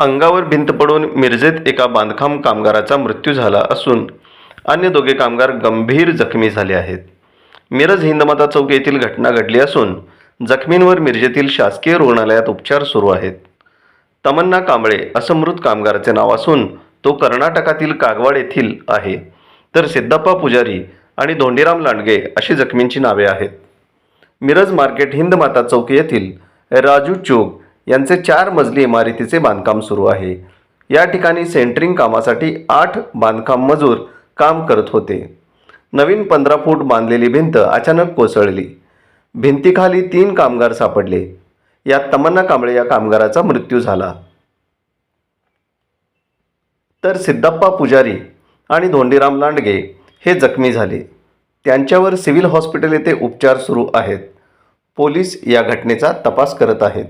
अंगावर भिंत पडून मिरजेत एका बांधकाम कामगाराचा मृत्यू झाला असून अन्य दोघे कामगार गंभीर जखमी झाले आहेत. मिरज हिंदमाता चौक येथील घटना घडली असून जखमींवर मिरजेतील शासकीय रुग्णालयात उपचार सुरू आहेत. तमन्ना कांबळे असं मृत कामगाराचे नाव असून तो कर्नाटकातील कागवाड येथील आहे, तर सिद्धप्पा पुजारी आणि धोंडीराम लांडगे अशी जखमींची नावे आहेत. मिरज मार्केट हिंदमाता चौक येथील राजू चोग यांचे 4 मजली इमारतीचे बांधकाम सुरू आहे. या ठिकाणी सेंटरिंग कामासाठी 8 बांधकाम मजूर काम करत होते. नवीन 15 फूट बांधलेली भिंत अचानक कोसळली. भिंतीखाली 3 कामगार सापडले. यात तमन्ना कांबळे या कामगाराचा मृत्यू झाला, तर सिद्धप्पा पुजारी आणि धोंडीराम लांडगे हे जखमी झाले. त्यांच्यावर सिव्हिल हॉस्पिटल येथे उपचार सुरू आहेत. पोलीस या घटनेचा तपास करत आहेत.